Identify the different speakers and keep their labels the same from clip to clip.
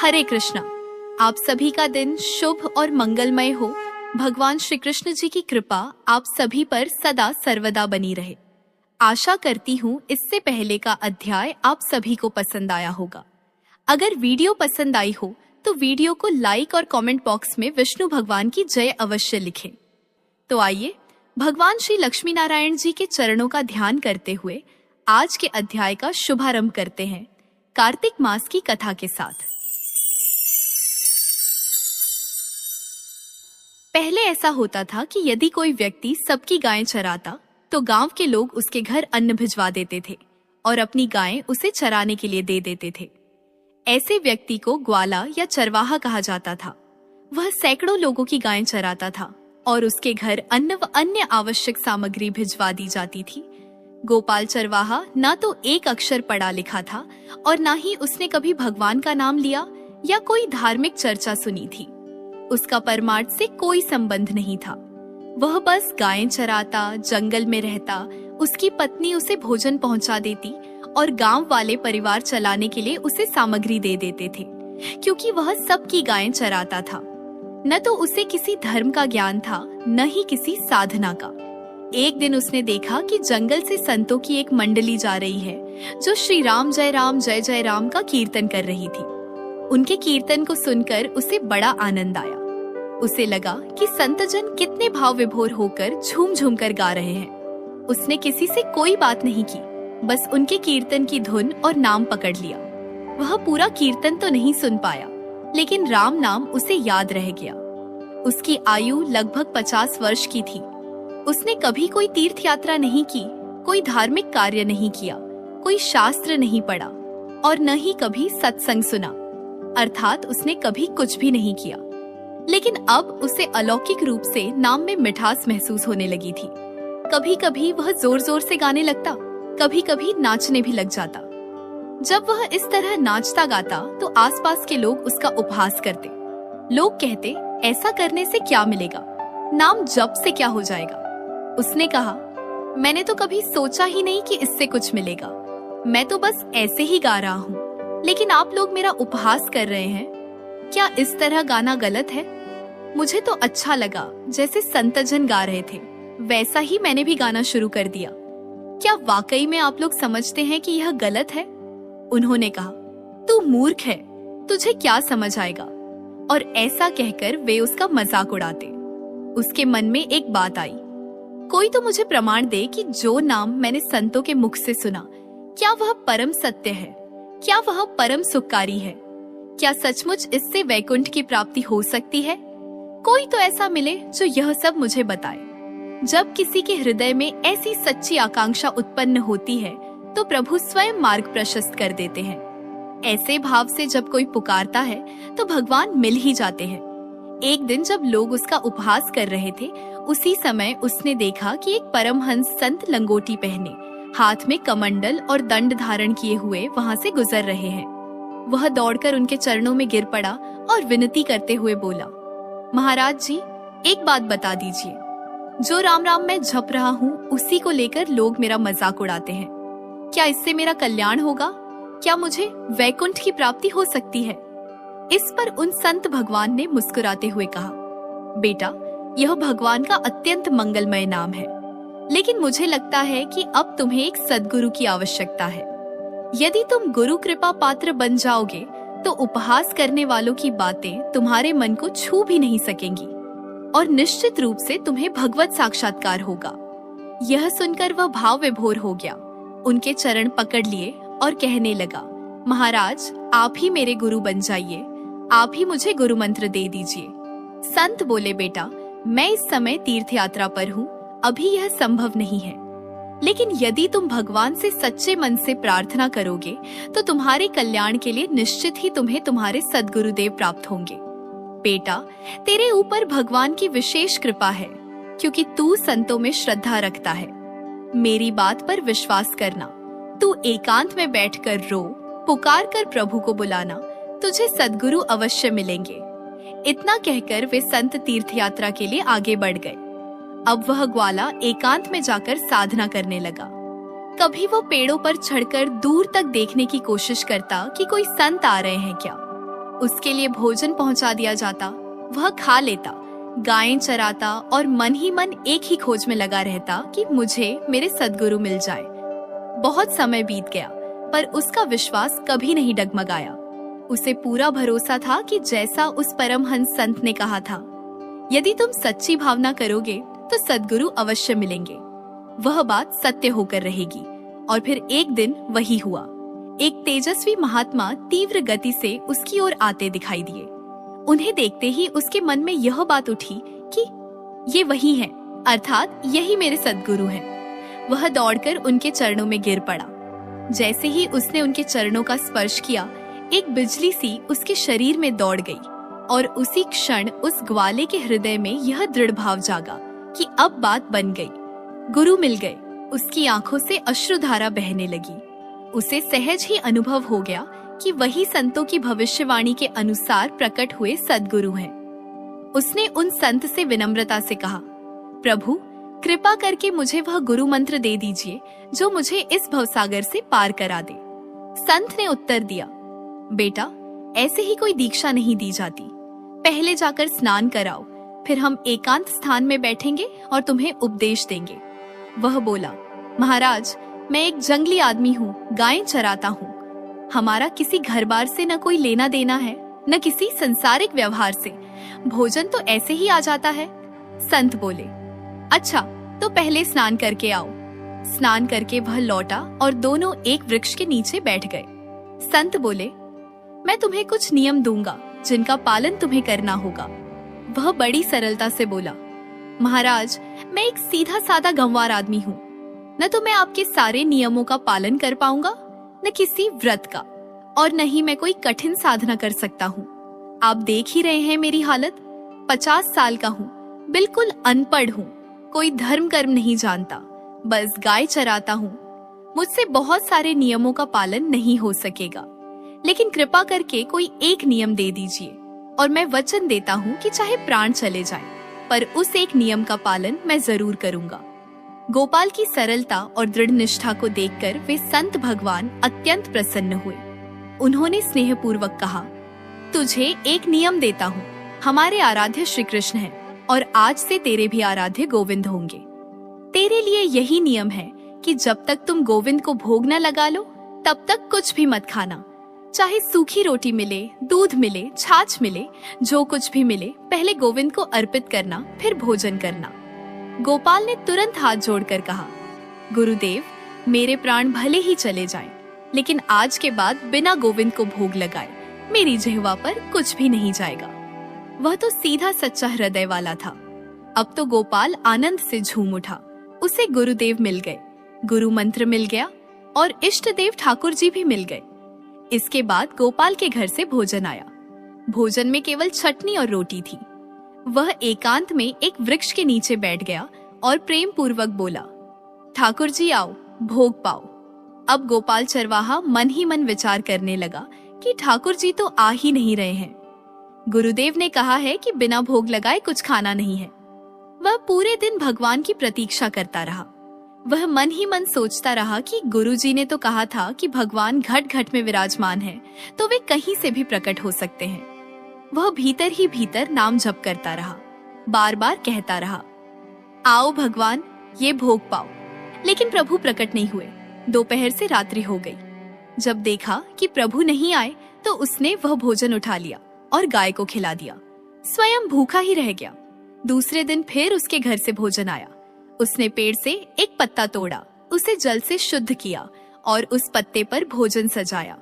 Speaker 1: हरे कृष्णा। आप सभी का दिन शुभ और मंगलमय हो। भगवान श्री कृष्ण जी की कृपा आप सभी पर सदा सर्वदा बनी रहे। आशा करती हूँ इससे पहले का अध्याय आप सभी को पसंद आया होगा। अगर वीडियो पसंद आई हो तो वीडियो को लाइक और कमेंट बॉक्स में विष्णु भगवान की जय अवश्य लिखें। तो आइए भगवान श्री लक्ष्मी नारायण जी के चरणों का ध्यान करते हुए आज के अध्याय का शुभारंभ करते हैं कार्तिक मास की कथा के साथ। पहले ऐसा होता था कि यदि कोई व्यक्ति सबकी गायें चराता तो गांव के लोग उसके घर अन्न भिजवा देते थे और अपनी गायें उसे चराने के लिए दे देते थे। ऐसे व्यक्ति को ग्वाला या चरवाहा कहा जाता था। वह सैकड़ों लोगों की गायें चराता था और उसके घर अन्न व अन्य आवश्यक सामग्री भिजवा दी जाती थी। गोपाल चरवाहा ना तो एक अक्षर पढ़ा लिखा था और ना ही उसने कभी भगवान का नाम लिया या कोई धार्मिक चर्चा सुनी थी। उसका परमार्थ से कोई संबंध नहीं था। वह बस गायें चराता, जंगल में रहता, उसकी पत्नी उसे भोजन पहुंचा देती और गांव वाले परिवार चलाने के लिए उसे सामग्री दे देते थे, क्योंकि वह सबकी गायें चराता था। न तो उसे किसी धर्म का ज्ञान था, न ही किसी साधना का। एक दिन उसने देखा कि जंगल से संतों की एक मंडली जा रही है जो श्री राम जय जय राम का कीर्तन कर रही थी। उनके कीर्तन को सुनकर उसे बड़ा आनंद आया। उसे लगा कि संतजन कितने भाव विभोर होकर झूम झूम कर गा रहे हैं। उसने किसी से कोई बात नहीं की, बस उनके कीर्तन की धुन और नाम पकड़ लिया। वह पूरा कीर्तन तो नहीं सुन पाया, लेकिन राम नाम उसे याद रह गया। उसकी आयु लगभग 50 वर्ष की थी। उसने कभी कोई तीर्थ यात्रा नहीं की, कोई धार्मिक कार्य नहीं किया, कोई शास्त्र नहीं पढ़ा और न ही कभी सत्संग सुना, अर्थात उसने कभी कुछ भी नहीं किया। लेकिन अब उसे अलौकिक रूप से नाम में मिठास महसूस होने लगी थी। कभी कभी वह जोर जोर से गाने लगता, कभी कभी नाचने भी लग जाता। जब वह इस तरह नाचता गाता तो आसपास के लोग उसका उपहास करते। लोग कहते, ऐसा करने से क्या मिलेगा, नाम जप से क्या हो जाएगा। उसने कहा, मैंने तो कभी सोचा ही नहीं कि इससे कुछ मिलेगा। मैं तो बस ऐसे ही गा रहा हूँ, लेकिन आप लोग मेरा उपहास कर रहे हैं। क्या इस तरह गाना गलत है? मुझे तो अच्छा लगा, जैसे संतजन गा रहे थे वैसा ही मैंने भी गाना शुरू कर दिया। क्या वाकई में आप लोग समझते हैं कि यह गलत है? उन्होंने कहा, तू मूर्ख है, तुझे क्या समझ आएगा। और ऐसा कहकर वे उसका मजाक उड़ाते। उसके मन में एक बात आई, कोई तो मुझे प्रमाण दे कि जो नाम मैंने संतों के मुख से सुना, क्या वह परम सत्य है? क्या वह परम सुखकारी है? क्या सचमुच इससे वैकुंठ की प्राप्ति हो सकती है? कोई तो ऐसा मिले जो यह सब मुझे बताए। जब किसी के हृदय में ऐसी सच्ची आकांक्षा उत्पन्न होती है तो प्रभु स्वयं मार्ग प्रशस्त कर देते हैं। ऐसे भाव से जब कोई पुकारता है तो भगवान मिल ही जाते हैं। एक दिन जब लोग उसका उपहास कर रहे थे, उसी समय उसने देखा कि एक परमहंस संत लंगोटी पहने, हाथ में कमंडल और दंड धारण किए हुए वहां से गुजर रहे हैं। वह दौड़कर उनके चरणों में गिर पड़ा और विनती करते हुए बोला, महाराज जी, एक बात बता दीजिए। जो राम राम मैं जप रहा हूँ उसी को लेकर लोग मेरा मजाक उड़ाते हैं। क्या इससे मेरा कल्याण होगा? क्या मुझे वैकुंठ की प्राप्ति हो सकती है? इस पर उन संत भगवान ने मुस्कुराते हुए कहा, बेटा, यह भगवान का अत्यंत मंगलमय नाम है, लेकिन मुझे लगता है कि अब तुम्हें एक सद्गुरु की आवश्यकता है। यदि तुम गुरु कृपा पात्र बन जाओगे तो उपहास करने वालों की बातें तुम्हारे मन को छू भी नहीं सकेंगी और निश्चित रूप से तुम्हें भगवत साक्षात्कार होगा। यह सुनकर वह भाव विभोर हो गया, उनके चरण पकड़ लिए और कहने लगा, महाराज, आप ही मेरे गुरु बन जाइए, आप ही मुझे गुरु मंत्र दे दीजिए। संत बोले, बेटा, मैं इस समय तीर्थ यात्रा पर हूँ, अभी यह संभव नहीं है, लेकिन यदि तुम भगवान से सच्चे मन से प्रार्थना करोगे तो तुम्हारे कल्याण के लिए निश्चित ही तुम्हें तुम्हारे सद्गुरुदेव प्राप्त होंगे। बेटा, तेरे ऊपर भगवान की विशेष कृपा है, क्योंकि तू संतों में श्रद्धा रखता है। मेरी बात पर विश्वास करना, तू एकांत में बैठकर रो, पुकार कर प्रभु को बुलाना, तुझे सद्गुरु अवश्य मिलेंगे। इतना कहकर वे संत तीर्थ यात्रा के लिए आगे बढ़ गए। अब वह ग्वाला एकांत में जाकर साधना करने लगा। कभी वो पेड़ों पर चढ़कर दूर तक देखने की कोशिश करता कि कोई संत आ रहे हैं क्या। उसके लिए भोजन पहुंचा दिया जाता, वह खा लेता, गायें चराता और मन ही मन एक ही खोज में लगा रहता कि मुझे मेरे सद्गुरु मिल जाए। बहुत समय बीत गया, पर उसका विश्वास कभी नहीं डगमगाया। उसे पूरा भरोसा था कि जैसा उस परमहंस संत ने कहा था, यदि तुम सच्ची भावना करोगे तो सद्गुरु अवश्य मिलेंगे। वह बात सत्य होकर रहेगी। और फिर एक दिन वही हुआ। एक तेजस्वी महात्मा तीव्र गति से उसकी ओर आते दिखाई दिए। उन्हें देखते ही उसके मन में यह बात उठी कि ये वही हैं, अर्थात यही मेरे सद्गुरु हैं। वह दौड़कर उनके चरणों में गिर पड़ा। जैसे ही उसने उनके चरणों का स्पर्श किया, एक बिजली सी उसके शरीर में दौड़ गई और उसी क्षण उस ग्वाले के हृदय में यह दृढ़ भाव जागा कि अब बात बन गई, गुरु मिल गए। उसकी आंखों से अश्रुधारा बहने लगी। उसे सहज ही अनुभव हो गया कि वही संतों की भविष्यवाणी के अनुसार प्रकट हुए सद्गुरु हैं। उसने उन संत से विनम्रता से कहा, प्रभु कृपा करके मुझे वह गुरु मंत्र दे दीजिए जो मुझे इस भवसागर से पार करा दे। संत ने उत्तर दिया, बेटा ऐसे ही कोई दीक्षा नहीं दी जाती। पहले जाकर स्नान कराओ, फिर हम एकांत स्थान में बैठेंगे और तुम्हें उपदेश देंगे। वह बोला, महाराज मैं एक जंगली आदमी हूँ, गायें चराता हूँ। हमारा किसी घर बार से न कोई लेना देना है, न किसी संसारिक व्यवहार से। भोजन तो ऐसे ही आ जाता है। संत बोले, अच्छा तो पहले स्नान करके आओ। स्नान करके वह लौटा और दोनों एक वृक्ष के नीचे बैठ गए। संत बोले, मैं तुम्हें कुछ नियम दूंगा जिनका पालन तुम्हें करना होगा। वह बड़ी सरलता से बोला, महाराज मैं एक सीधा साधा गंवार आदमी हूँ, न तो मैं आपके सारे नियमों का पालन कर पाऊंगा, न किसी व्रत का, और न ही मैं कोई कठिन साधना कर सकता हूँ। आप देख ही रहे हैं मेरी हालत। 50 साल का हूँ, बिल्कुल अनपढ़ हूँ, कोई धर्म कर्म नहीं जानता, बस गाय चराता हूँ। मुझसे बहुत सारे नियमों का पालन नहीं हो सकेगा, लेकिन कृपा करके कोई एक नियम दे दीजिए और मैं वचन देता हूँ कि चाहे प्राण चले जाए, पर उस एक नियम का पालन मैं जरूर करूंगा। गोपाल की सरलता और दृढ़ निष्ठा को देखकर वे संत भगवान अत्यंत प्रसन्न हुए। उन्होंने स्नेहपूर्वक कहा, तुझे एक नियम देता हूँ। हमारे आराध्य श्री कृष्ण हैं और आज से तेरे भी आराध्य गोविंद होंगे। तेरे लिए यही नियम है कि जब तक तुम गोविंद को भोग न लगा लो तब तक कुछ भी मत खाना। चाहे सूखी रोटी मिले, दूध मिले, छाछ मिले, जो कुछ भी मिले, पहले गोविंद को अर्पित करना, फिर भोजन करना। गोपाल ने तुरंत हाथ जोड़कर कहा, गुरुदेव मेरे प्राण भले ही चले जाएं, लेकिन आज के बाद बिना गोविंद को भोग लगाए मेरी जिह्वा पर कुछ भी नहीं जाएगा। वह तो सीधा सच्चा हृदय वाला था। अब तो गोपाल आनंद से झूम उठा। उसे गुरुदेव मिल गए, गुरु मंत्र मिल गया और इष्ट देव ठाकुर जी भी मिल गए। इसके बाद गोपाल के घर से भोजन आया। भोजन में केवल चटनी और रोटी थी। वह एकांत में एक वृक्ष के नीचे बैठ गया और प्रेम पूर्वक बोला, ठाकुर जी आओ, भोग पाओ। अब गोपाल चरवाहा मन ही मन विचार करने लगा कि ठाकुर जी तो आ ही नहीं रहे हैं। गुरुदेव ने कहा है कि बिना भोग लगाए कुछ खाना नहीं है। वह पूरे दिन भगवान की प्रतीक्षा करता रहा। वह मन ही मन सोचता रहा कि गुरुजी ने तो कहा था कि भगवान घट घट में विराजमान है, तो वे कहीं से भी प्रकट हो सकते हैं। वह भीतर ही भीतर नाम जप करता रहा, बार बार कहता रहा, आओ भगवान ये भोग पाओ। लेकिन प्रभु प्रकट नहीं हुए। दोपहर से रात्रि हो गई। जब देखा कि प्रभु नहीं आए तो उसने वह भोजन उठा लिया और गाय को खिला दिया। स्वयं भूखा ही रह गया। दूसरे दिन फिर उसके घर से भोजन आया। उसने पेड़ से एक पत्ता तोड़ा, उसे जल से शुद्ध किया और उस पत्ते पर भोजन सजाया।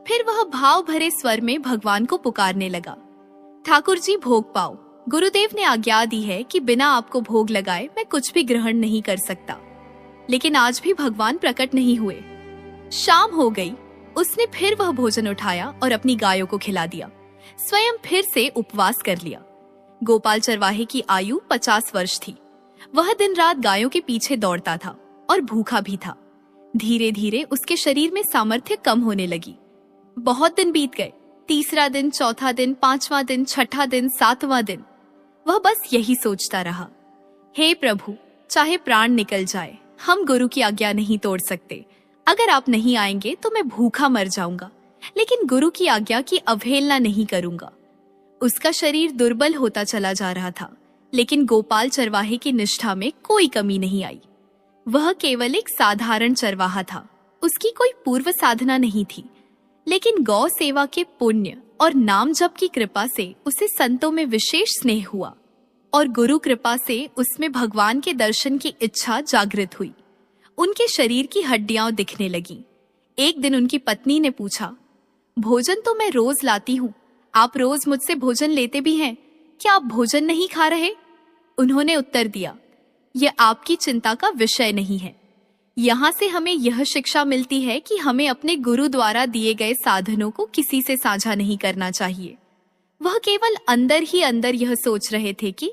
Speaker 1: फिर वह भाव भरे स्वर में भगवान को पुकारने लगा, ठाकुर जी भोग पाओ। गुरुदेव ने आज्ञा दी है कि बिना आपको भोग लगाए मैं कुछ भी ग्रहण नहीं कर सकता। लेकिन आज भी भगवान प्रकट नहीं हुए। शाम हो गई। उसने फिर वह भोजन उठाया और अपनी गायों को खिला दिया। स्वयं फिर से उपवास कर लिया। गोपाल चरवाहे की आयु 50 वर्ष थी। वह दिन रात गायों के पीछे दौड़ता था और भूखा भी था। धीरे धीरे उसके शरीर में सामर्थ्य कम होने लगी। बहुत दिन बीत गए। तीसरा दिन, चौथा दिन, 5वां दिन, 6ठा दिन, 7वां दिन। वह बस यही सोचता रहा, हे प्रभु चाहे प्राण निकल जाए, हम गुरु की आज्ञा नहीं तोड़ सकते। अगर आप नहीं आएंगे तो मैं भूखा मर जाऊंगा। लेकिन गुरु की आज्ञा की अवहेलना नहीं करूंगा। उसका शरीर दुर्बल होता चला जा रहा था, लेकिन गोपाल चरवाहे की निष्ठा में कोई कमी नहीं आई। वह केवल एक साधारण चरवाहा था, उसकी कोई पूर्व साधना नहीं थी, लेकिन गौ सेवा के पुण्य और नाम जप की कृपा से उसे संतों में विशेष स्नेह हुआ और गुरु कृपा से उसमें भगवान के दर्शन की इच्छा जागृत हुई। उनके शरीर की हड्डियां दिखने लगीं। एक दिन उनकी पत्नी ने पूछा, भोजन तो मैं रोज लाती हूँ, आप रोज मुझसे भोजन लेते भी हैं, क्या आप भोजन नहीं खा रहे? उन्होंने उत्तर दिया, यह आपकी चिंता का विषय नहीं है। यहाँ से हमें यह शिक्षा मिलती है कि हमें अपने गुरु द्वारा दिए गए साधनों को किसी से साझा नहीं करना चाहिए। वह केवल अंदर ही अंदर यह सोच रहे थे कि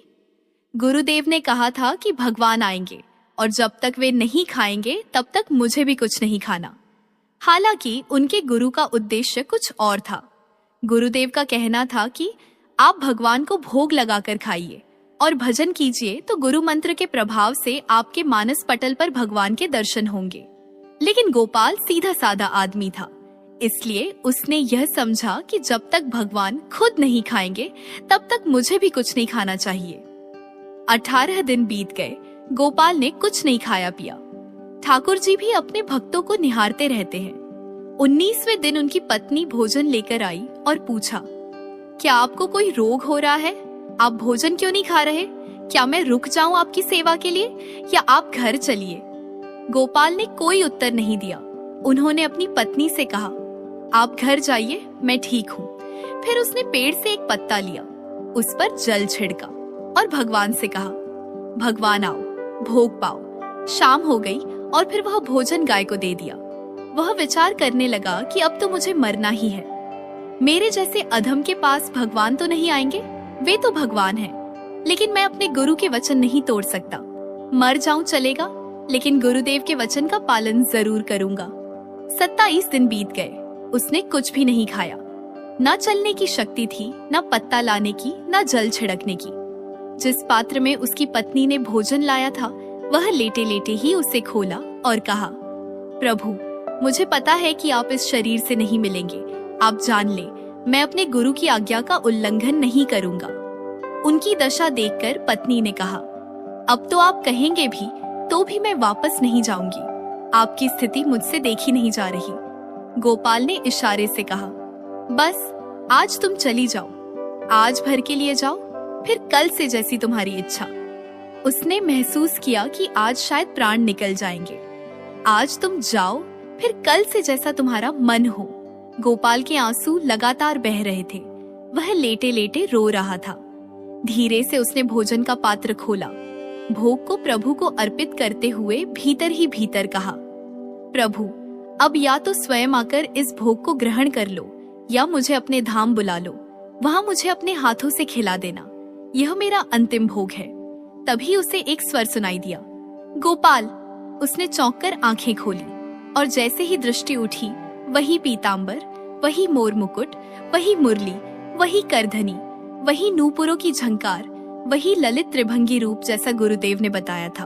Speaker 1: गुरुदेव ने कहा था कि भगवान आएंगे और जब तक वे नहीं खाएंगे तब तक मुझे भी कुछ नहीं खाना। हालांकि उनके गुरु का उद्देश्य कुछ और था। गुरुदेव का कहना था कि आप भगवान को भोग लगाकर खाइए और भजन कीजिए तो गुरु मंत्र के प्रभाव से आपके मानस पटल पर भगवान के दर्शन होंगे। लेकिन गोपाल सीधा साधा आदमी था, इसलिए उसने यह समझा कि जब तक भगवान खुद नहीं खाएंगे तब तक मुझे भी कुछ नहीं खाना चाहिए। 18 दिन बीत गए, गोपाल ने कुछ नहीं खाया पिया। ठाकुर जी भी अपने भक्तों को निहारते रहते हैं। 19वें दिन उनकी पत्नी भोजन लेकर आई और पूछा, क्या आपको कोई रोग हो रहा है? आप भोजन क्यों नहीं खा रहे? क्या मैं रुक जाऊं आपकी सेवा के लिए या आप घर चलिए? गोपाल ने कोई उत्तर नहीं दिया। उन्होंने अपनी पत्नी से कहा, आप घर जाइए, मैं ठीक हूँ। फिर उसने पेड़ से एक पत्ता लिया, उस पर जल छिड़का और भगवान से कहा, भगवान आओ, भोग पाओ। शाम हो गई और फिर वह भोजन गाय को दे दिया। वह विचार करने लगा कि अब तो मुझे मरना ही है। मेरे जैसे अधम के पास भगवान तो नहीं आएंगे, वे तो भगवान हैं, लेकिन मैं अपने गुरु के वचन नहीं तोड़ सकता। मर जाऊं चलेगा, लेकिन गुरुदेव के वचन का पालन जरूर करूंगा। 27 दिन बीत गए, उसने कुछ भी नहीं खाया। न चलने की शक्ति थी, न पत्ता लाने की, न जल छिड़कने की। जिस पात्र में उसकी पत्नी ने भोजन लाया था, वह लेटे लेटे ही उसे खोला और कहा, प्रभु, मुझे पता है कि आप इस शरीर से नहीं मिलेंगे। आप जान ले, मैं अपने गुरु की आज्ञा का उल्लंघन नहीं करूंगा। उनकी दशा देखकर पत्नी ने कहा, अब तो आप कहेंगे भी तो भी मैं वापस नहीं जाऊंगी। आपकी स्थिति मुझसे देखी नहीं जा रही। गोपाल ने इशारे से कहा, बस आज तुम चली जाओ, आज भर के लिए जाओ, फिर कल से जैसी तुम्हारी इच्छा। उसने महसूस किया कि आज शायद प्राण निकल जाएंगे। आज तुम जाओ, फिर कल से जैसा तुम्हारा मन हो। गोपाल के आंसू लगातार बह रहे थे। वह लेटे लेटे रो रहा था। धीरे से उसने भोजन का पात्र खोला, भोग को प्रभु को अर्पित करते हुए भीतर ही भीतर कहा, प्रभु, अब या तो स्वयं आकर इस भोग को ग्रहण कर लो या मुझे अपने धाम बुला लो। वहां मुझे अपने हाथों से खिला देना। यह मेरा अंतिम भोग है। तभी उसे एक स्वर सुनाई दिया, गोपाल। उसने चौंक कर आंखें खोली और जैसे ही दृष्टि उठी, वही पीतांबर, वही मोर मुकुट, वही मुरली, वही करधनी, वही नूपुरों की झंकार, वही ललित त्रिभंगी रूप जैसा गुरुदेव ने बताया था,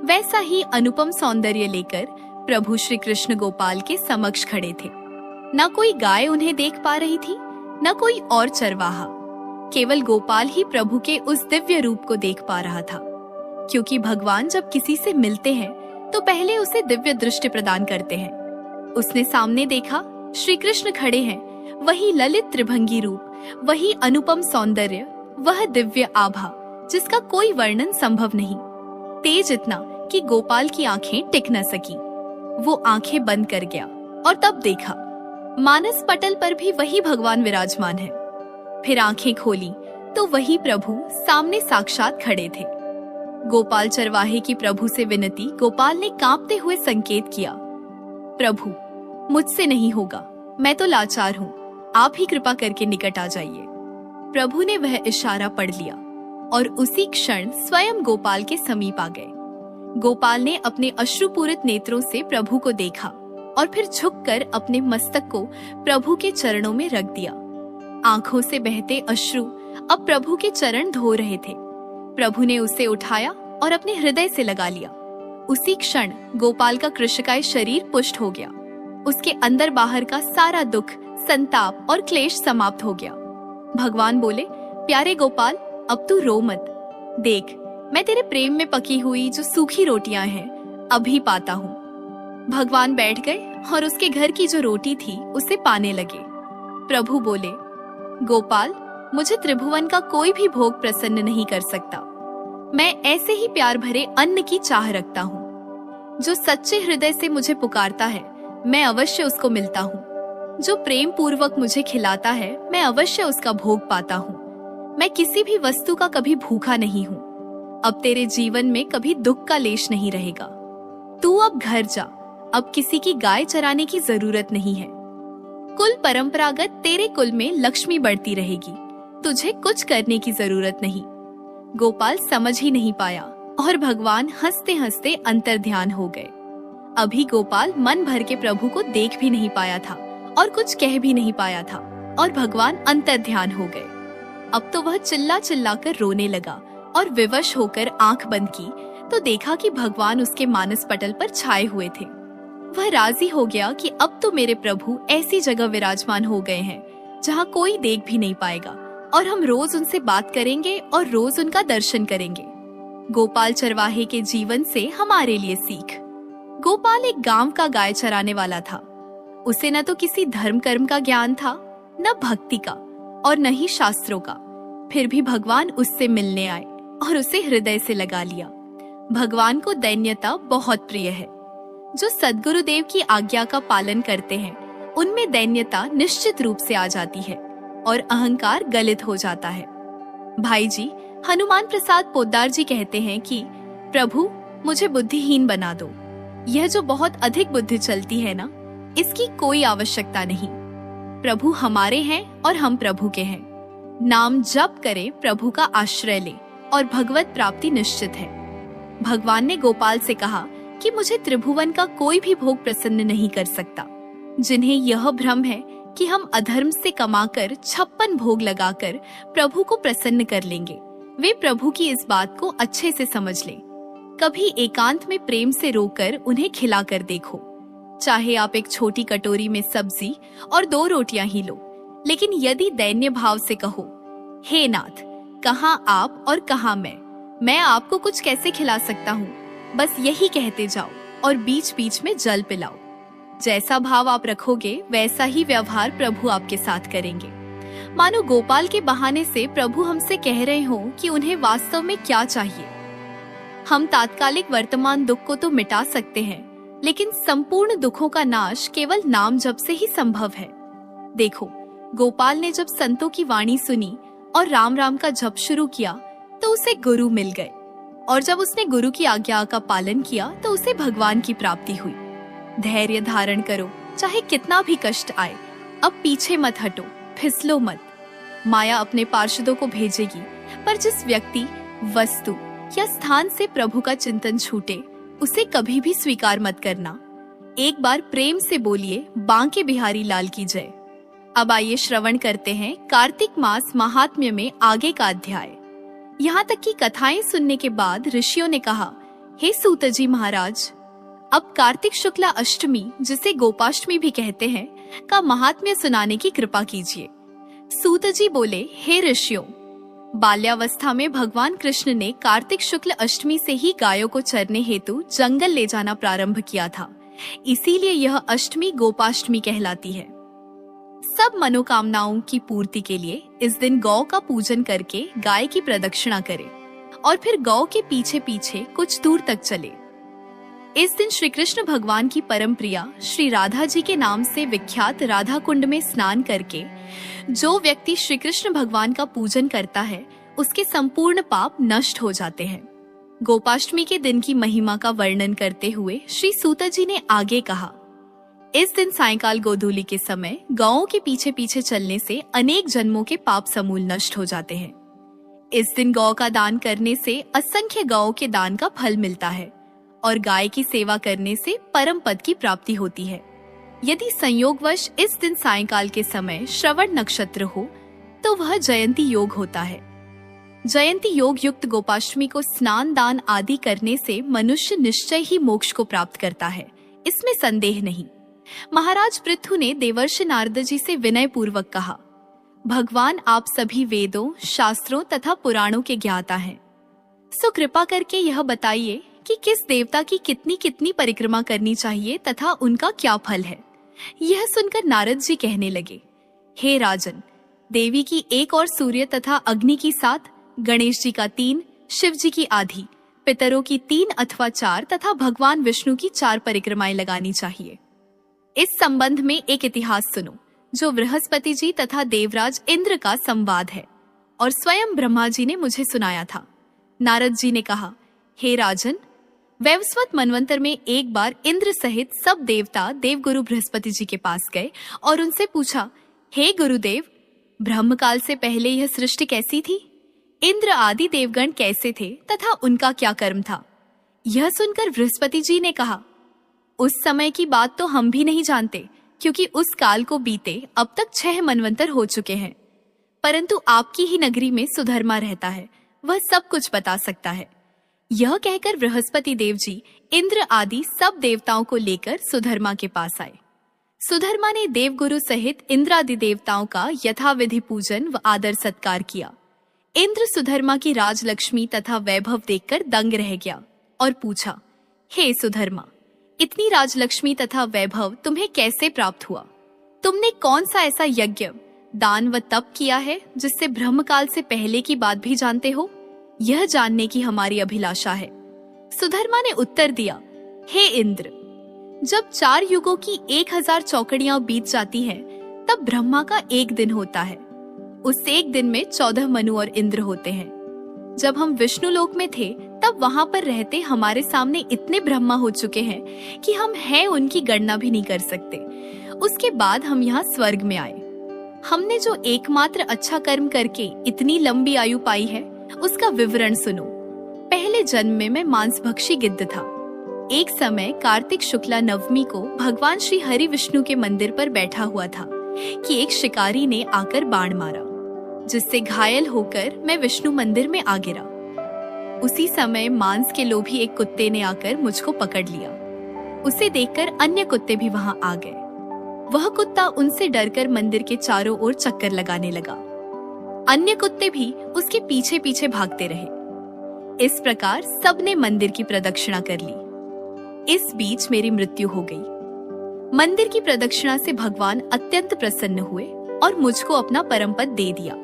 Speaker 1: वैसा ही अनुपम सौंदर्य लेकर प्रभु श्री कृष्ण गोपाल के समक्ष खड़े थे। न कोई गाय उन्हें देख पा रही थी, न कोई और चरवाहा। केवल गोपाल ही प्रभु के उस दिव्य रूप को देख पा रहा था, क्योंकि भगवान जब किसी से मिलते हैं तो पहले उसे दिव्य दृष्टि प्रदान करते हैं। उसने सामने देखा, श्री कृष्ण खड़े हैं, वही ललित त्रिभंगी रूप, वही अनुपम सौंदर्य, वह दिव्य आभा जिसका कोई वर्णन संभव नहीं। तेज इतना कि गोपाल की आंखें टिक न सकी। वो आंखें बंद कर गया और तब देखा, मानस पटल पर भी वही भगवान विराजमान है। फिर आंखें खोली तो वही प्रभु सामने साक्षात खड़े थे। गोपाल चरवाहे की प्रभु से विनती गोपाल ने कांपते हुए संकेत किया, प्रभु, मुझसे नहीं होगा, मैं तो लाचार हूँ, आप ही कृपा करके निकट आ जाइए। प्रभु ने वह इशारा पढ़ लिया और उसी क्षण स्वयं गोपाल के समीप आ गए। गोपाल ने अपने अश्रुपूरित नेत्रों से प्रभु को देखा और फिर झुककर अपने मस्तक को प्रभु के चरणों में रख दिया। आंखों से बहते अश्रु अब प्रभु के चरण धो रहे थे। प्रभु ने उसे उठाया और अपने हृदय से लगा लिया। उसी क्षण गोपाल का कृशकाय शरीर पुष्ट हो गया। उसके अंदर बाहर का सारा दुख, संताप और क्लेश समाप्त हो गया। भगवान बोले, प्यारे गोपाल, अब तू रो मत। देख, मैं तेरे प्रेम में पकी हुई जो सूखी रोटियां हैं अभी पाता हूँ। भगवान बैठ गए और उसके घर की जो रोटी थी उसे पाने लगे। प्रभु बोले, गोपाल, मुझे त्रिभुवन का कोई भी भोग प्रसन्न नहीं कर सकता। मैं ऐसे ही प्यार भरे अन्न की चाह रखता हूँ। जो सच्चे हृदय से मुझे पुकारता है, मैं अवश्य उसको मिलता हूँ। जो प्रेम पूर्वक मुझे खिलाता है, मैं अवश्य उसका भोग पाता हूँ। मैं किसी भी वस्तु का कभी भूखा नहीं हूँ। अब तेरे जीवन में कभी दुख का लेश नहीं रहेगा। तू अब घर जा। अब किसी की गाय चराने की जरूरत नहीं है। कुल परंपरागत तेरे कुल में लक्ष्मी बढ़ती रहेगी। तुझे कुछ करने की जरूरत नहीं। गोपाल समझ ही नहीं पाया और भगवान हंसते हंसते अंतर्ध्यान हो गए। अभी गोपाल मन भर के प्रभु को देख भी नहीं पाया था और कुछ कह भी नहीं पाया था और भगवान अंतर्ध्यान हो गए। अब तो वह चिल्ला चिल्ला कर रोने लगा और विवश होकर आंख बंद की तो देखा कि भगवान उसके मानस पटल पर छाए हुए थे। वह राजी हो गया कि अब तो मेरे प्रभु ऐसी जगह विराजमान हो गए हैं जहाँ कोई देख भी नहीं पाएगा और हम रोज उनसे बात करेंगे और रोज उनका दर्शन करेंगे। गोपाल चरवाहे के जीवन से हमारे लिए सीख। गोपाल एक गांव का गाय चराने वाला था। उसे न तो किसी धर्म कर्म का ज्ञान था, न भक्ति का और न ही शास्त्रों का। फिर भी भगवान उससे मिलने आए और उसे हृदय से लगा लिया। भगवान को दैन्यता बहुत प्रिय है। जो सद्गुरुदेव की आज्ञा का पालन करते हैं, उनमें दैन्यता निश्चित रूप से आ जाती है और अहंकार गलित हो जाता है। भाई जी, हनुमान प्रसाद पोद्दार जी कहते हैं कि प्रभु, मुझे बुद्धिहीन बना दो। यह जो बहुत अधिक बुद्धि चलती है ना, इसकी कोई आवश्यकता नहीं। प्रभु हमारे हैं और हम प्रभु के हैं। नाम जप करे, प्रभु का आश्रय ले और भगवत प्राप्ति निश्चित है। भगवान ने गोपाल से कहा कि मुझे त्रिभुवन का कोई भी भोग प्रसन्न नहीं कर सकता। जिन्हें यह भ्रम है कि हम अधर्म से कमाकर 56 भोग लगाकर प्रभु को प्रसन्न कर लेंगे, वे प्रभु की इस बात को अच्छे से समझ लें। कभी एकांत में प्रेम से रोकर उन्हें खिलाकर देखो। चाहे आप एक छोटी कटोरी में सब्जी और 2 रोटियां ही लो, लेकिन यदि दैन्य भाव से कहो, हे नाथ, कहाँ आप और कहाँ मैं आपको कुछ कैसे खिला सकता हूँ, बस यही कहते जाओ और बीच बीच में जल पिलाओ। जैसा भाव आप रखोगे वैसा ही व्यवहार प्रभु आपके साथ करेंगे। मानो गोपाल के बहाने से प्रभु हमसे कह रहे हो कि उन्हें वास्तव में क्या चाहिए। हम तात्कालिक वर्तमान दुख को तो मिटा सकते हैं, लेकिन संपूर्ण दुखों का नाश केवल नाम जप से ही संभव है। देखो, गोपाल ने जब संतों की वाणी सुनी और राम राम का जप शुरू किया तो उसे गुरु मिल गए, और जब उसने गुरु की आज्ञा का पालन किया तो उसे भगवान की प्राप्ति हुई। धैर्य धारण करो, चाहे कितना भी कष्ट आए। अब पीछे मत हटो, फिसलो मत। माया अपने पार्षदों को भेजेगी, पर जिस व्यक्ति, वस्तु या स्थान से प्रभु का चिंतन छूटे, उसे कभी भी स्वीकार मत करना। एक बार प्रेम से बोलिए, बांके बिहारी लाल की जय। अब आइए श्रवण करते हैं कार्तिक मास महात्म्य में आगे का अध्याय। यहाँ तक की कथाएं सुनने के बाद ऋषियों ने कहा, हे सूत जी महाराज, अब कार्तिक शुक्ला अष्टमी, जिसे गोपाष्टमी भी कहते हैं, का महात्म्य सुनाने की कृपा कीजिए। सूत जी बोले, हे ऋषियों, बाल्यावस्था में भगवान कृष्ण ने कार्तिक शुक्ल अष्टमी से ही गायों को चरने हेतु जंगल ले जाना प्रारंभ किया था। इसीलिए यह अष्टमी गोपाष्टमी कहलाती है। सब मनोकामनाओं की पूर्ति के लिए इस दिन गौ का पूजन करके गाय की प्रदक्षिणा करें और फिर गौ के पीछे पीछे कुछ दूर तक चले। इस दिन श्री कृष्ण भगवान की परम प्रिया श्री राधा जी के नाम से विख्यात राधा कुंड में स्नान करके जो व्यक्ति श्री कृष्ण भगवान का पूजन करता है, उसके संपूर्ण पाप नष्ट हो जाते हैं। गोपाष्टमी के दिन की महिमा का वर्णन करते हुए श्री सूत जी ने आगे कहा, इस दिन सायंकाल गोधूली के समय गौओं के पीछे पीछे चलने से अनेक जन्मों के पाप समूल नष्ट हो जाते हैं। इस दिन गौ का दान करने से असंख्य गौओं के दान का फल मिलता है और गाय की सेवा करने से परम पद की प्राप्ति होती है। यदि संयोगवश इस दिन सायंकाल के समय श्रवण नक्षत्र हो तो वह जयंती योग होता है। जयंती योग युक्त गोपाष्टमी को स्नान दान आदि करने से मनुष्य निश्चय ही मोक्ष को प्राप्त करता है, इसमें संदेह नहीं। महाराज पृथु ने देवर्षि नारद जी से विनय पूर्वक कहा, भगवान आप सभी वेदों, शास्त्रों तथा पुराणों के ज्ञाता हैं, सो कृपा करके यह बताइए कि किस देवता की कितनी कितनी परिक्रमा करनी चाहिए तथा उनका क्या फल है। यह सुनकर नारद जी कहने लगे, हे राजन, देवी की 1 और सूर्य तथा अग्नि की 7, गणेश जी का 3, शिव जी की आधी, पितरों की 3 अथवा 4 तथा भगवान विष्णु की 4 परिक्रमाएं लगानी चाहिए। इस संबंध में एक इतिहास सुनो, जो बृहस्पति जी तथा देवराज इंद्र का संवाद है और स्वयं ब्रह्मा जी ने मुझे सुनाया था। नारद जी ने कहा, हे राजन, वैवस्वत मनवंतर में एक बार इंद्र सहित सब देवता देवगुरु बृहस्पति जी के पास गए और उनसे पूछा, हे गुरुदेव, ब्रह्मकाल से पहले यह सृष्टि कैसी थी? इंद्र आदि देवगण कैसे थे तथा उनका क्या कर्म था? यह सुनकर बृहस्पति जी ने कहा, उस समय की बात तो हम भी नहीं जानते, क्योंकि उस काल को बीते अब तक 6 मनवंतर हो चुके हैं। परंतु आपकी ही नगरी में सुधर्मा रहता है, वह सब कुछ बता सकता है। यह कहकर बृहस्पति देव जी इंद्र आदि सब देवताओं को लेकर सुधर्मा के पास आए। सुधर्मा ने देवगुरु सहित इंद्रादि देवताओं का यथाविधि पूजन व आदर सत्कार किया। इंद्र सुधर्मा की राजलक्ष्मी तथा वैभव देखकर दंग रह गया और पूछा, हे सुधर्मा, इतनी राजलक्ष्मी तथा वैभव तुम्हें कैसे प्राप्त हुआ? तुमने कौन सा ऐसा यज्ञ, दान व तप किया है जिससे ब्रह्मकाल से पहले की बात भी जानते हो? यह जानने की हमारी अभिलाषा है। सुधर्मा ने उत्तर दिया, हे इंद्र, जब 4 युगों की 1000 चौकड़ियां बीत जाती हैं, तब ब्रह्मा का 1 दिन होता है। उस 1 दिन में 14 मनु और इंद्र होते हैं। जब हम विष्णु लोक में थे, तब वहां पर रहते हमारे सामने इतने ब्रह्मा हो चुके हैं कि हम हैं उनकी गणना भी नहीं कर सकते। उसके बाद हम यहाँ स्वर्ग में आए। हमने जो एकमात्र अच्छा कर्म करके इतनी लंबी आयु पाई है, उसका विवरण सुनो। पहले जन्म में मैं मांसभक्षी गिद्ध था। एक समय कार्तिक शुक्ला नवमी को भगवान श्री हरि विष्णु के मंदिर पर बैठा हुआ था कि एक शिकारी ने आकर बाण मारा, जिससे घायल होकर मैं विष्णु मंदिर में आ गिरा। उसी समय मांस के लोभी एक कुत्ते ने आकर मुझको पकड़ लिया। उसे देखकर अन्य कुत्ते भी वहां आ गए। वह कुत्ता उनसे डरकर मंदिर के चारों ओर चक्कर लगाने लगा। अन्य कुत्ते भी उसके पीछे पीछे भागते रहे। इस प्रकार सबने मंदिर की प्रदक्षिणा कर ली। इस बीच मेरी मृत्यु हो गई। मंदिर की प्रदक्षिणा से भगवान अत्यंत प्रसन्न हुए और मुझको अपना परम पद दे दिया।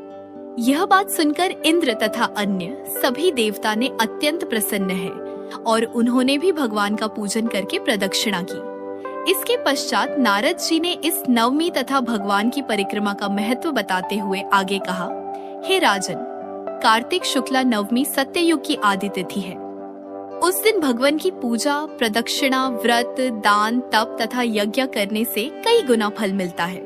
Speaker 1: यह बात सुनकर इंद्र तथा अन्य सभी देवता ने अत्यंत प्रसन्न है और उन्होंने भी भगवान का पूजन करके प्रदक्षिणा की। इसके पश्चात नारद जी ने इस नवमी तथा भगवान की परिक्रमा का महत्व बताते हुए आगे कहा, हे राजन, कार्तिक शुक्ला नवमी सत्ययुग की आदि तिथि है। उस दिन भगवान की पूजा, प्रदक्षिणा, व्रत, दान, तप तथा यज्ञ करने से कई गुना फल मिलता है।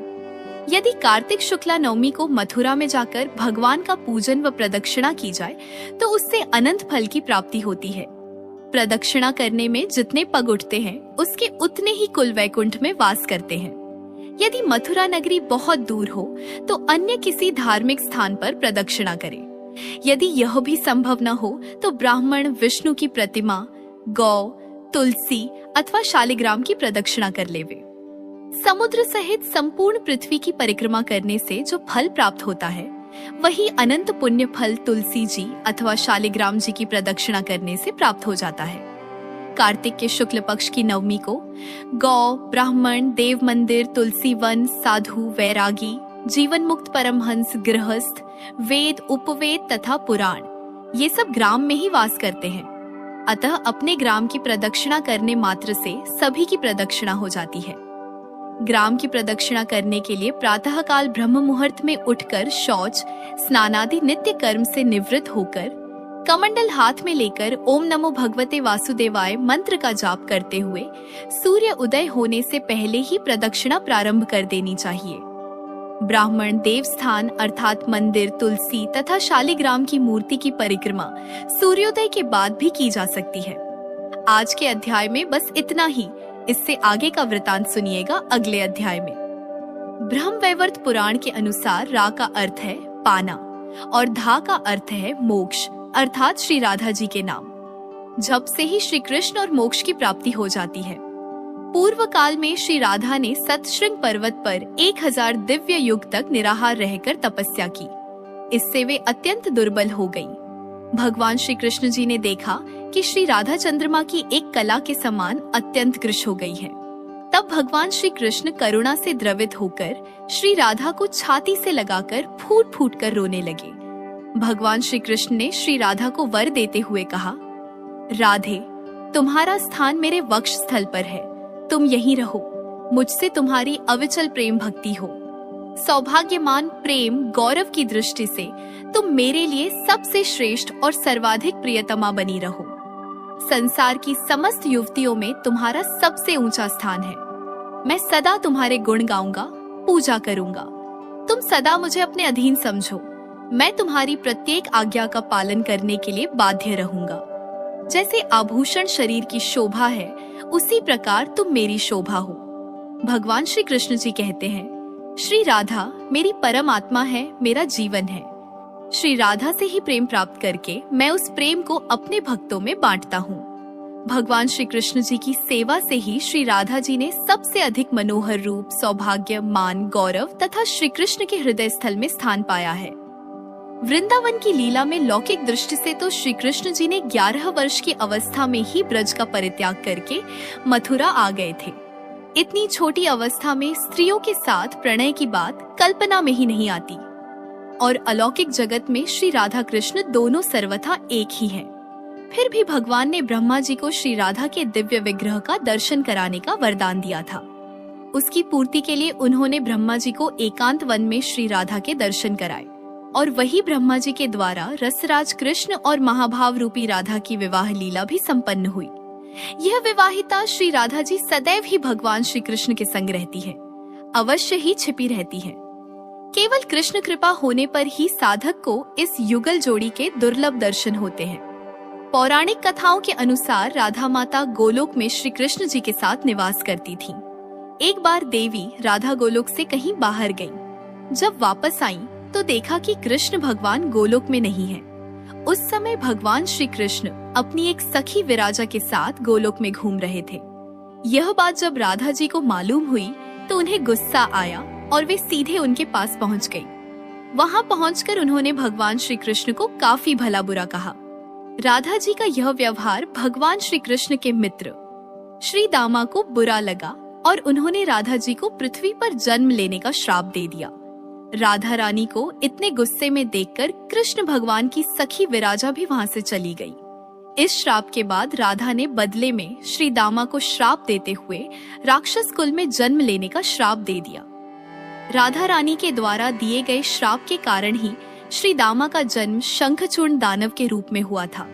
Speaker 1: यदि कार्तिक शुक्ला नवमी को मथुरा में जाकर भगवान का पूजन व प्रदक्षिणा की जाए तो उससे अनंत फल की प्राप्ति होती है। प्रदक्षिणा करने में जितने पग उठते हैं, उसके उतने ही कुल वैकुंठ में वास करते हैं। यदि मथुरा नगरी बहुत दूर हो तो अन्य किसी धार्मिक स्थान पर प्रदक्षिणा करें। यदि यह भी संभव न हो तो ब्राह्मण विष्णु की प्रतिमा, गौ, तुलसी अथवा शालिग्राम की प्रदक्षिणा कर लेवे। समुद्र सहित संपूर्ण पृथ्वी की परिक्रमा करने से जो फल प्राप्त होता है, वही अनंत पुण्य फल तुलसी जी अथवा शालिग्राम जी की प्रदक्षिणा करने से प्राप्त हो जाता है। कार्तिक के शुक्ल पक्ष की नवमी को गौ, ब्राह्मण, देव मंदिर, तुलसी वन, साधु, वैरागी, जीवन मुक्त परमहंस, गृहस्थ, वेद, उपवेद तथा पुराण, ये सब ग्राम में ही वास करते हैं। अतः अपने ग्राम की प्रदक्षिणा करने मात्र से सभी की प्रदक्षिणा हो जाती है। ग्राम की प्रदक्षिणा करने के लिए प्रातः काल ब्रह्म मुहूर्त में उठकर शौच, स्नानादि नित्य कर्म से निवृत्त होकर कमंडल हाथ में लेकर ओम नमो भगवते वासुदेवाय मंत्र का जाप करते हुए सूर्य उदय होने से पहले ही प्रदक्षिणा प्रारंभ कर देनी चाहिए। ब्राह्मण देव स्थान अर्थात मंदिर, तुलसी तथा शालिग्राम की मूर्ति की परिक्रमा सूर्योदय के बाद भी की जा सकती है। आज के अध्याय में बस इतना ही। इससे आगे का वृतांत सुनिएगा अगले अध्याय में। ब्रह्मवैवर्त पुराण के अनुसार रा का अर्थ है पाना और धा का अर्थ है मोक्ष अर्थात श्री राधा जी के नाम। जप से ही श्री कृष्ण और मोक्ष की प्राप्ति हो जाती है। पूर्व काल में श्री राधा ने सतशृंग पर्वत पर 1000 दिव्य युग तक निराहार रहकर तपस्या की। इससे वे अत्यंत दुर्बल हो गईं। भगवान श्री कृष्ण जी ने देखा कि श्री राधा चंद्रमा की एक कला के समान अत्यंत कृश हो गई है। तब भगवान श्री कृष्ण करुणा से द्रवित होकर श्री राधा को छाती से लगाकर फूट फूट कर रोने लगे। भगवान श्री कृष्ण ने श्री राधा को वर देते हुए कहा, राधे, तुम्हारा स्थान मेरे वक्ष स्थल पर है, तुम यहीं रहो। मुझसे तुम्हारी अविचल प्रेम भक्ति हो। सौभाग्यमान प्रेम गौरव की दृष्टि से तुम मेरे लिए सबसे श्रेष्ठ और सर्वाधिक प्रियतमा बनी रहो। संसार की समस्त युवतियों में तुम्हारा सबसे ऊंचा स्थान है। मैं सदा तुम्हारे गुण गाऊंगा, पूजा करूंगा। तुम सदा मुझे अपने अधीन समझो। मैं तुम्हारी प्रत्येक आज्ञा का पालन करने के लिए बाध्य रहूंगा। जैसे आभूषण शरीर की शोभा है, उसी प्रकार तुम मेरी शोभा हो। भगवान श्री कृष्ण जी कहते हैं, श्री राधा मेरी परम आत्मा है, मेरा जीवन है। श्री राधा से ही प्रेम प्राप्त करके मैं उस प्रेम को अपने भक्तों में बांटता हूँ। भगवान श्री कृष्ण जी की सेवा से ही श्री राधा जी ने सबसे अधिक मनोहर रूप, सौभाग्य, मान, गौरव तथा श्री कृष्ण के हृदय स्थल में स्थान पाया है। वृंदावन की लीला में लौकिक दृष्टि से तो श्री कृष्ण जी ने 11 वर्ष की अवस्था में ही ब्रज का परित्याग करके मथुरा आ गए थे। इतनी छोटी अवस्था में स्त्रियों के साथ प्रणय की बात कल्पना में ही नहीं आती। और अलौकिक जगत में श्री राधा कृष्ण दोनों सर्वथा एक ही हैं। फिर भी भगवान ने ब्रह्मा जी को श्री राधा के दिव्य विग्रह का दर्शन कराने का वरदान दिया था। उसकी पूर्ति के लिए उन्होंने ब्रह्मा जी को एकांत वन में श्री राधा के दर्शन कराए और वही ब्रह्मा जी के द्वारा रसराज कृष्ण और महाभाव रूपी राधा की विवाह लीला भी संपन्न हुई। यह विवाहिता श्री राधा जी सदैव ही भगवान श्री कृष्ण के संग रहती है, अवश्य ही छिपी रहती है। केवल कृष्ण कृपा होने पर ही साधक को इस युगल जोड़ी के दुर्लभ दर्शन होते हैं। पौराणिक कथाओं के अनुसार राधा माता गोलोक में श्री कृष्ण जी के साथ निवास करती थीं। एक बार देवी राधा गोलोक से कहीं बाहर गईं। जब वापस आईं तो देखा कि कृष्ण भगवान गोलोक में नहीं है। उस समय भगवान श्री कृष्ण अपनी एक सखी विराजा के साथ गोलोक में घूम रहे थे। यह बात जब राधा जी को मालूम हुई तो उन्हें गुस्सा आया और वे सीधे उनके पास पहुंच गई। वहां पहुंचकर उन्होंने भगवान श्री कृष्ण को काफी भला बुरा कहा। राधा जी का यह व्यवहार भगवान श्री कृष्ण के मित्र श्री दामा को बुरा लगा और उन्होंने राधा जी को पृथ्वी पर जन्म लेने का श्राप दे दिया। राधा रानी को इतने गुस्से में देखकर कृष्ण भगवान की सखी विराजा भी वहां से चली गई। इस श्राप के बाद राधा ने बदले में श्री दामा को श्राप देते हुए राक्षस कुल में जन्म लेने का श्राप दे दिया। राधा रानी के द्वारा दिए गए श्राप के कारण ही श्री दामा का जन्म शंखचूर्ण दानव के रूप में हुआ था।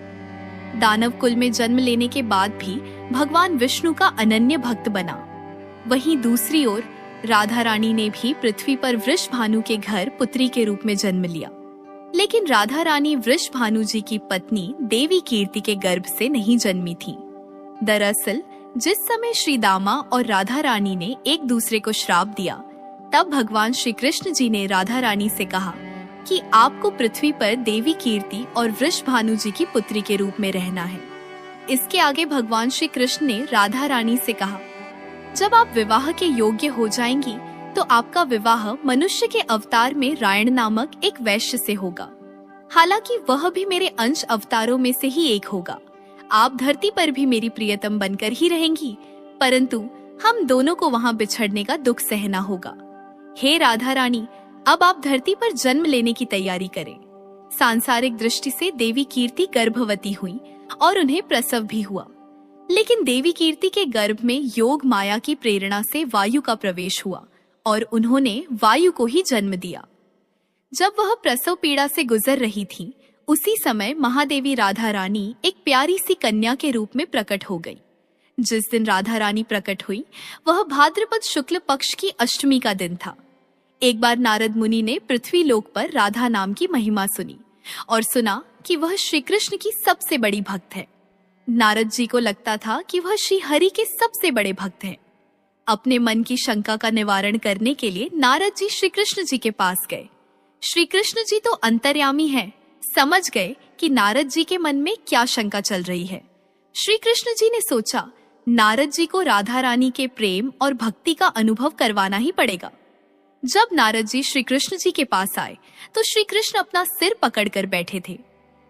Speaker 1: दानव कुल में जन्म लेने के बाद भी भगवान विष्णु का अनन्य भक्त बना। वहीं दूसरी ओर राधा रानी ने भी पृथ्वी पर वृषभानु के घर पुत्री के रूप में जन्म लिया। लेकिन राधा रानी वृषभानु जी की पत्नी देवी कीर्ति के गर्भ से नहीं जन्मी थी। दरअसल जिस समय श्री दामा और राधा रानी ने एक दूसरे को श्राप दिया, तब भगवान श्री कृष्ण जी ने राधा रानी से कहा कि आपको पृथ्वी पर देवी कीर्ति और वृषभानु जी की पुत्री के रूप में रहना है। इसके आगे भगवान श्री कृष्ण ने राधा रानी से कहा, जब आप विवाह के योग्य हो जाएंगी तो आपका विवाह मनुष्य के अवतार में रायण नामक एक वैश्य से होगा। हालांकि वह भी मेरे अंश अवतारों में से ही एक होगा। आप धरती पर भी मेरी प्रियतम बनकर ही रहेंगी, परंतु हम दोनों को वहां बिछड़ने का दुख सहना होगा। हे राधा रानी, अब आप धरती पर जन्म लेने की तैयारी करें। सांसारिक दृष्टि से देवी कीर्ति गर्भवती हुई और उन्हें प्रसव भी हुआ। लेकिन देवी कीर्ति के गर्भ में योग माया की प्रेरणा से वायु का प्रवेश हुआ और उन्होंने वायु को ही जन्म दिया। जब वह प्रसव पीड़ा से गुजर रही थी, उसी समय महादेवी राधा रानी एक प्यारी सी कन्या के रूप में प्रकट हो गई। जिस दिन राधा रानी प्रकट हुई वह भाद्रपद शुक्ल पक्ष की अष्टमी का दिन था। एक बार नारद मुनि ने पृथ्वी लोक पर राधा नाम की महिमा सुनी और सुना कि वह श्री कृष्ण की सबसे बड़ी भक्त है। नारद जी को लगता था कि वह श्री हरि के सबसे बड़े भक्त हैं। अपने मन की शंका का निवारण करने के लिए नारद जी श्री कृष्ण जी के पास गए। श्री कृष्ण जी तो अंतर्यामी हैं, समझ गए कि नारद जी के मन में क्या शंका चल रही है। श्री कृष्ण जी ने सोचा नारद जी को राधा रानी के प्रेम और भक्ति का अनुभव करवाना ही पड़ेगा। जब नारद जी श्री कृष्ण जी के पास आए तो श्री कृष्ण अपना सिर पकड़कर बैठे थे।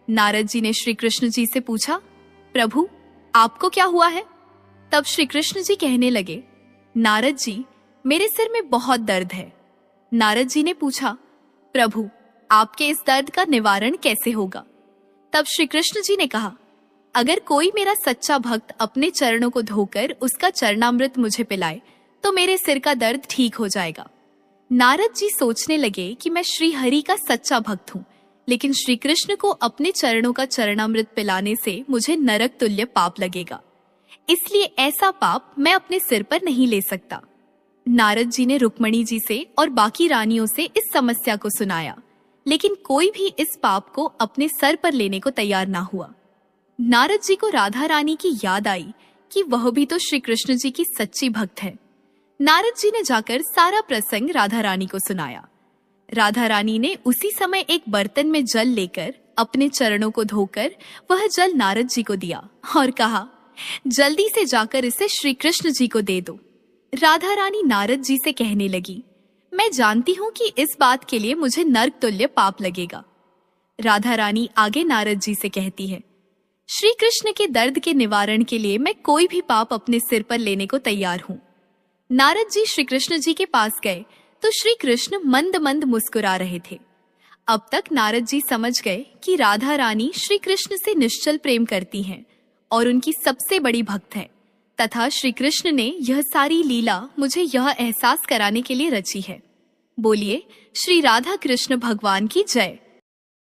Speaker 1: नारद जी ने श्री कृष्ण जी से पूछा, प्रभु आपको क्या हुआ है? तब श्री कृष्ण जी कहने लगे, नारद जी मेरे सिर में बहुत दर्द है। नारद जी ने पूछा, प्रभु आपके इस दर्द का निवारण कैसे होगा? तब श्री कृष्ण जी ने कहा, अगर कोई मेरा सच्चा भक्त अपने चरणों को धोकर उसका चरणामृत मुझे पिलाए तो मेरे सिर का दर्द ठीक हो जाएगा। नारद जी सोचने लगे कि मैं श्री हरि का सच्चा भक्त हूँ, लेकिन श्री कृष्ण को अपने चरणों का चरणामृत पिलाने से मुझे नरक तुल्य पाप लगेगा, इसलिए ऐसा पाप मैं अपने सिर पर नहीं ले सकता। नारद जी ने रुक्मणी जी से और बाकी रानियों से इस समस्या को सुनाया, लेकिन कोई भी इस पाप को अपने सर पर लेने को तैयार ना हुआ। नारद जी को राधा रानी की याद आई कि वह भी तो श्री कृष्ण जी की सच्ची भक्त है। नारद जी ने जाकर सारा प्रसंग राधा रानी को सुनाया। राधा रानी ने उसी समय एक बर्तन में जल लेकर अपने चरणों को धोकर वह जल नारद जी को दिया और कहा, जल्दी से जाकर इसे श्री कृष्ण जी को दे दो। राधा रानी नारद जी से कहने लगी, मैं जानती हूँ कि इस बात के लिए मुझे नरक तुल्य पाप लगेगा। राधा रानी आगे नारद जी से कहती है, श्री कृष्ण के दर्द के निवारण के लिए मैं कोई भी पाप अपने सिर पर लेने को तैयार हूँ। नारद जी श्री कृष्ण जी के पास गए तो श्री कृष्ण मंद मंद मुस्कुरा रहे थे। अब तक नारद जी समझ गए कि राधा रानी श्री कृष्ण से निश्चल प्रेम करती हैं और उनकी सबसे बड़ी भक्त है, तथा श्री कृष्ण ने यह सारी लीला मुझे यह एहसास कराने के लिए रची है। बोलिए श्री राधा कृष्ण भगवान की जय।